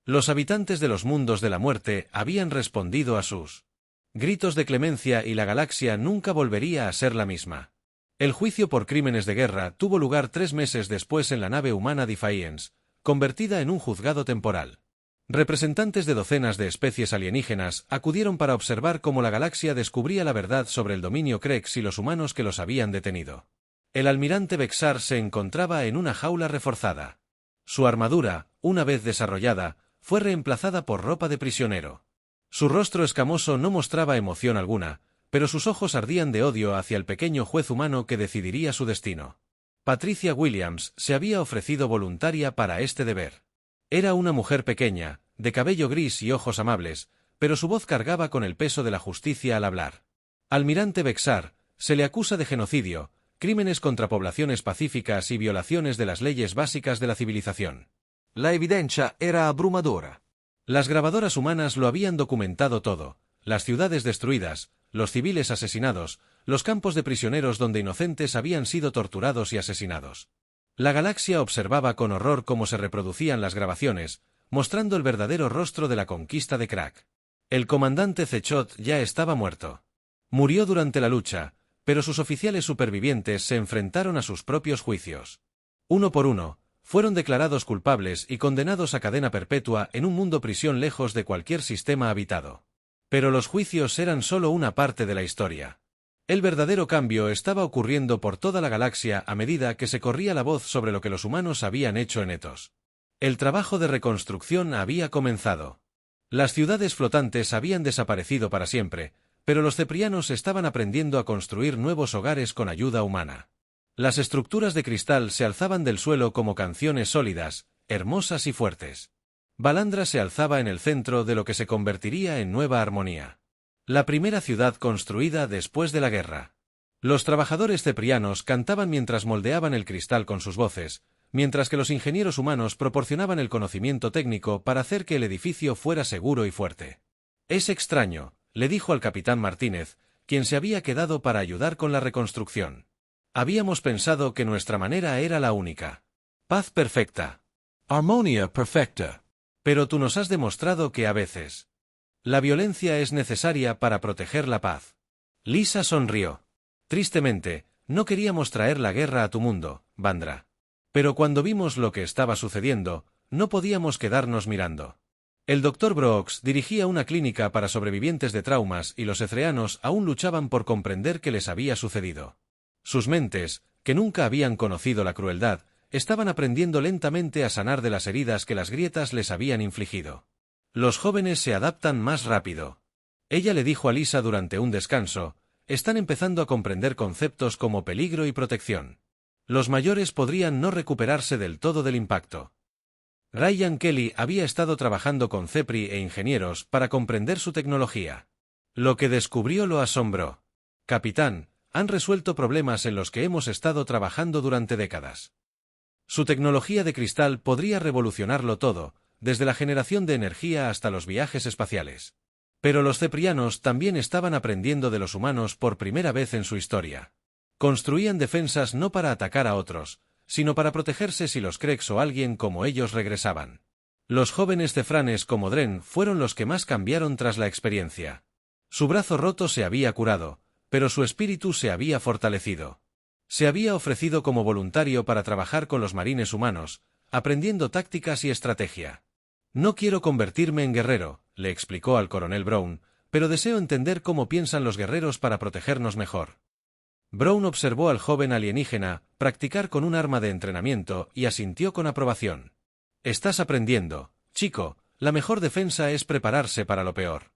Los habitantes de los mundos de la muerte habían respondido a sus gritos de clemencia y la galaxia nunca volvería a ser la misma. El juicio por crímenes de guerra tuvo lugar 3 meses después en la nave humana Defiance, convertida en un juzgado temporal. Representantes de docenas de especies alienígenas acudieron para observar cómo la galaxia descubría la verdad sobre el dominio Krex y los humanos que los habían detenido. El almirante Bexar se encontraba en una jaula reforzada. Su armadura, una vez desarrollada, fue reemplazada por ropa de prisionero. Su rostro escamoso no mostraba emoción alguna, pero sus ojos ardían de odio hacia el pequeño juez humano que decidiría su destino. Patricia Williams se había ofrecido voluntaria para este deber. Era una mujer pequeña, de cabello gris y ojos amables, pero su voz cargaba con el peso de la justicia al hablar. Almirante Bexar, se le acusa de genocidio, crímenes contra poblaciones pacíficas y violaciones de las leyes básicas de la civilización. La evidencia era abrumadora. Las grabadoras humanas lo habían documentado todo, las ciudades destruidas, los civiles asesinados, los campos de prisioneros donde inocentes habían sido torturados y asesinados. La galaxia observaba con horror cómo se reproducían las grabaciones, mostrando el verdadero rostro de la conquista de Crack. El comandante Zechot ya estaba muerto. Murió durante la lucha, pero sus oficiales supervivientes se enfrentaron a sus propios juicios. Uno por uno, fueron declarados culpables y condenados a cadena perpetua en un mundo prisión lejos de cualquier sistema habitado. Pero los juicios eran solo una parte de la historia. El verdadero cambio estaba ocurriendo por toda la galaxia a medida que se corría la voz sobre lo que los humanos habían hecho en Ethos. El trabajo de reconstrucción había comenzado. Las ciudades flotantes habían desaparecido para siempre, pero los ceprianos estaban aprendiendo a construir nuevos hogares con ayuda humana. Las estructuras de cristal se alzaban del suelo como canciones sólidas, hermosas y fuertes. Balandra se alzaba en el centro de lo que se convertiría en Nueva Armonía. La primera ciudad construida después de la guerra. Los trabajadores ceprianos cantaban mientras moldeaban el cristal con sus voces, mientras que los ingenieros humanos proporcionaban el conocimiento técnico para hacer que el edificio fuera seguro y fuerte. «Es extraño», le dijo al capitán Martínez, quien se había quedado para ayudar con la reconstrucción. «Habíamos pensado que nuestra manera era la única. Paz perfecta. Armonia perfecta. Pero tú nos has demostrado que a veces la violencia es necesaria para proteger la paz». Lisa sonrió. «Tristemente, no queríamos traer la guerra a tu mundo, Vandra. Pero cuando vimos lo que estaba sucediendo, no podíamos quedarnos mirando». El Dr. Brooks dirigía una clínica para sobrevivientes de traumas y los ethreanos aún luchaban por comprender qué les había sucedido. Sus mentes, que nunca habían conocido la crueldad, estaban aprendiendo lentamente a sanar de las heridas que las grietas les habían infligido. Los jóvenes se adaptan más rápido. Ella le dijo a Lisa durante un descanso, están empezando a comprender conceptos como peligro y protección. Los mayores podrían no recuperarse del todo del impacto. Ryan Kelly había estado trabajando con CEPRI e ingenieros para comprender su tecnología. Lo que descubrió lo asombró. «Capitán, han resuelto problemas en los que hemos estado trabajando durante décadas. Su tecnología de cristal podría revolucionarlo todo, desde la generación de energía hasta los viajes espaciales. Pero los ceprianos también estaban aprendiendo de los humanos por primera vez en su historia. Construían defensas no para atacar a otros, sino para protegerse si los Krex o alguien como ellos regresaban. Los jóvenes cefranes como Dren fueron los que más cambiaron tras la experiencia. Su brazo roto se había curado, pero su espíritu se había fortalecido. Se había ofrecido como voluntario para trabajar con los marines humanos, aprendiendo tácticas y estrategia. «No quiero convertirme en guerrero», le explicó al coronel Brown, «pero deseo entender cómo piensan los guerreros para protegernos mejor». Brown observó al joven alienígena practicar con un arma de entrenamiento y asintió con aprobación. «Estás aprendiendo, chico, la mejor defensa es prepararse para lo peor».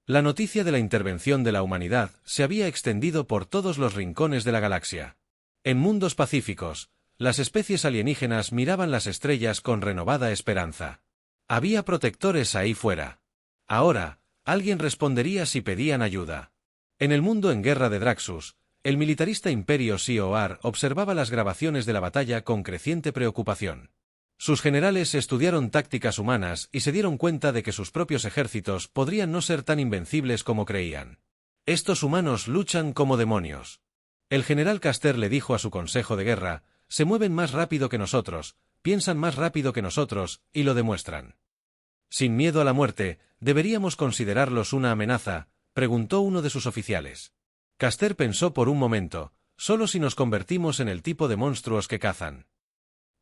La noticia de la intervención de la humanidad se había extendido por todos los rincones de la galaxia. En mundos pacíficos, las especies alienígenas miraban las estrellas con renovada esperanza. Había protectores ahí fuera. Ahora, alguien respondería si pedían ayuda. En el mundo en guerra de Draxus, el militarista Imperio COR observaba las grabaciones de la batalla con creciente preocupación. Sus generales estudiaron tácticas humanas y se dieron cuenta de que sus propios ejércitos podrían no ser tan invencibles como creían. «Estos humanos luchan como demonios». El general Caster le dijo a su consejo de guerra, «se mueven más rápido que nosotros, piensan más rápido que nosotros, y lo demuestran». «Sin miedo a la muerte, ¿deberíamos considerarlos una amenaza?», preguntó uno de sus oficiales. Caster pensó por un momento, «solo si nos convertimos en el tipo de monstruos que cazan».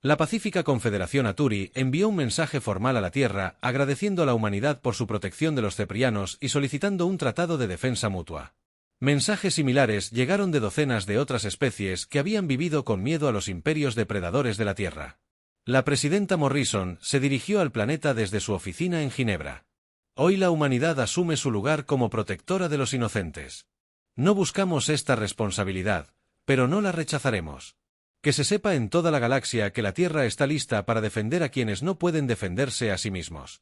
La pacífica Confederación Aturi envió un mensaje formal a la Tierra agradeciendo a la humanidad por su protección de los ceprianos y solicitando un tratado de defensa mutua. Mensajes similares llegaron de docenas de otras especies que habían vivido con miedo a los imperios depredadores de la Tierra. La presidenta Morrison se dirigió al planeta desde su oficina en Ginebra. «Hoy la humanidad asume su lugar como protectora de los inocentes. No buscamos esta responsabilidad, pero no la rechazaremos. Que se sepa en toda la galaxia que la Tierra está lista para defender a quienes no pueden defenderse a sí mismos».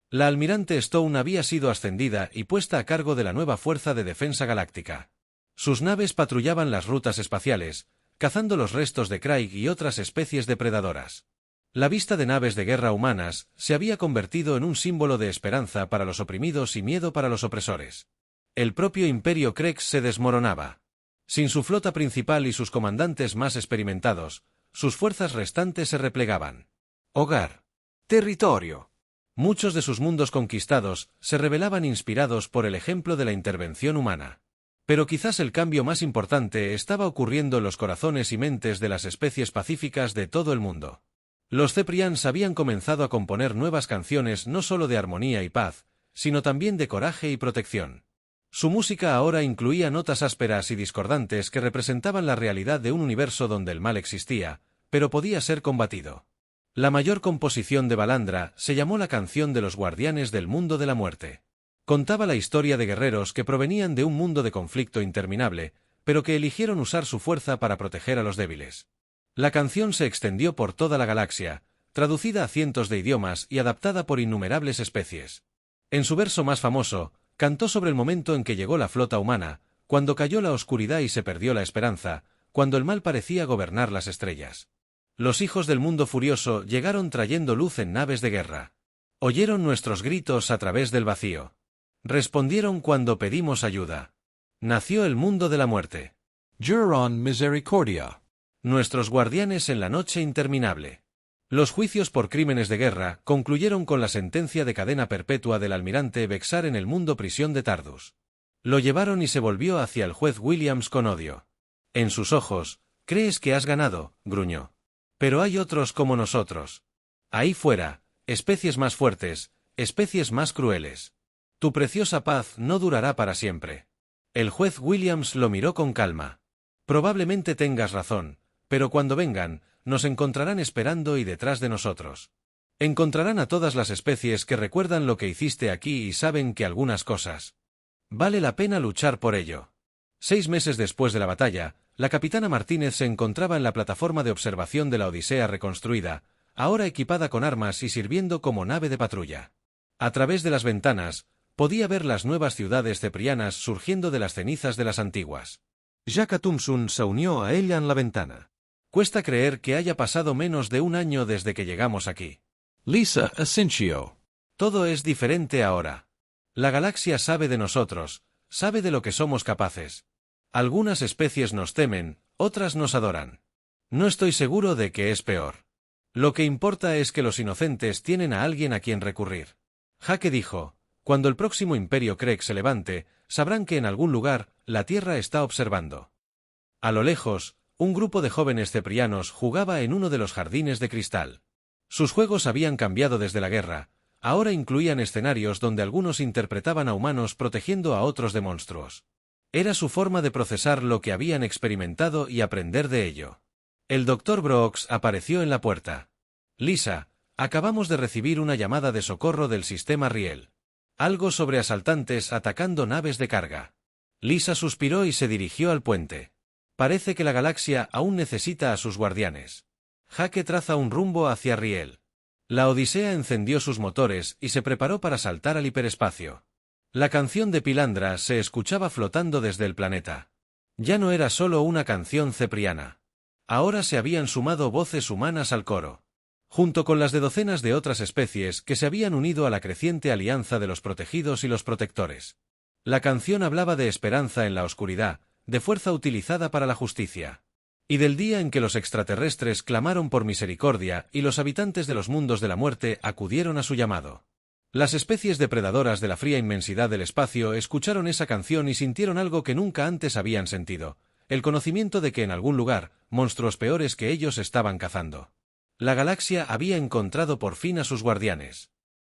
La almirante Stone había sido ascendida y puesta a cargo de la nueva Fuerza de Defensa Galáctica. Sus naves patrullaban las rutas espaciales, cazando los restos de Craig y otras especies depredadoras. La vista de naves de guerra humanas se había convertido en un símbolo de esperanza para los oprimidos y miedo para los opresores. El propio Imperio Krex se desmoronaba. Sin su flota principal y sus comandantes más experimentados, sus fuerzas restantes se replegaban. Hogar. Territorio. Muchos de sus mundos conquistados se revelaban inspirados por el ejemplo de la intervención humana. Pero quizás el cambio más importante estaba ocurriendo en los corazones y mentes de las especies pacíficas de todo el mundo. Los Ceprians habían comenzado a componer nuevas canciones no solo de armonía y paz, sino también de coraje y protección. Su música ahora incluía notas ásperas y discordantes que representaban la realidad de un universo donde el mal existía, pero podía ser combatido. La mayor composición de Balandra se llamó la Canción de los Guardianes del Mundo de la Muerte. Contaba la historia de guerreros que provenían de un mundo de conflicto interminable, pero que eligieron usar su fuerza para proteger a los débiles. La canción se extendió por toda la galaxia, traducida a cientos de idiomas y adaptada por innumerables especies. En su verso más famoso, cantó sobre el momento en que llegó la flota humana, cuando cayó la oscuridad y se perdió la esperanza, cuando el mal parecía gobernar las estrellas. Los hijos del mundo furioso llegaron trayendo luz en naves de guerra. Oyeron nuestros gritos a través del vacío. Respondieron cuando pedimos ayuda. Nació el mundo de la muerte. Juron Misericordia. Nuestros guardianes en la noche interminable. Los juicios por crímenes de guerra concluyeron con la sentencia de cadena perpetua del almirante Vexar en el mundo prisión de Tardus. Lo llevaron y se volvió hacia el juez Williams con odio. En sus ojos, «¿Crees que has ganado?», gruñó. «Pero hay otros como nosotros. Ahí fuera, especies más fuertes, especies más crueles. Tu preciosa paz no durará para siempre». El juez Williams lo miró con calma. «Probablemente tengas razón, pero cuando vengan, nos encontrarán esperando y detrás de nosotros. Encontrarán a todas las especies que recuerdan lo que hiciste aquí y saben que algunas cosas. Vale la pena luchar por ello». 6 meses después de la batalla, la capitana Martínez se encontraba en la plataforma de observación de la Odisea reconstruida, ahora equipada con armas y sirviendo como nave de patrulla. A través de las ventanas, podía ver las nuevas ciudades ceprianas surgiendo de las cenizas de las antiguas. Jaka Thompson se unió a ella en la ventana. Cuesta creer que haya pasado menos de un año desde que llegamos aquí. Lisa Asensio. Todo es diferente ahora. La galaxia sabe de nosotros, sabe de lo que somos capaces. Algunas especies nos temen, otras nos adoran. No estoy seguro de que es peor. Lo que importa es que los inocentes tienen a alguien a quien recurrir. Jake dijo, cuando el próximo imperio Kreg se levante, sabrán que en algún lugar, la Tierra está observando. A lo lejos, un grupo de jóvenes ceprianos jugaba en uno de los jardines de cristal. Sus juegos habían cambiado desde la guerra, ahora incluían escenarios donde algunos interpretaban a humanos protegiendo a otros de monstruos. Era su forma de procesar lo que habían experimentado y aprender de ello. El Dr. Brooks apareció en la puerta. «Lisa, acabamos de recibir una llamada de socorro del sistema Riel. Algo sobre asaltantes atacando naves de carga». Lisa suspiró y se dirigió al puente. Parece que la galaxia aún necesita a sus guardianes. Jake traza un rumbo hacia Riel. La Odisea encendió sus motores y se preparó para saltar al hiperespacio. La canción de Pilandra se escuchaba flotando desde el planeta. Ya no era solo una canción cepriana. Ahora se habían sumado voces humanas al coro, junto con las de docenas de otras especies que se habían unido a la creciente alianza de los protegidos y los protectores. La canción hablaba de esperanza en la oscuridad, de fuerza utilizada para la justicia, y del día en que los extraterrestres clamaron por misericordia y los habitantes de los mundos de la muerte acudieron a su llamado. Las especies depredadoras de la fría inmensidad del espacio escucharon esa canción y sintieron algo que nunca antes habían sentido, el conocimiento de que en algún lugar, monstruos peores que ellos estaban cazando. La galaxia había encontrado por fin a sus guardianes.